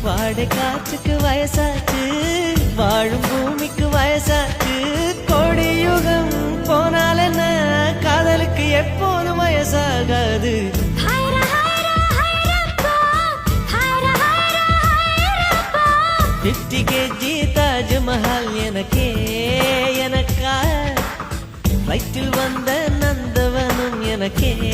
வாடை காற்றுக்கு வயசாச்சு, வாழும் பூமிக்கு வயசாச்சு. கோடியுகம் போனால் என்ன, காதலுக்கு எப்போதும் வயசாகாது. 50 kg தாஜ்மஹால் எனக்கே எனக்கா, ஃப்ளைட்டில் வந்த நந்தவனும் எனக்கே.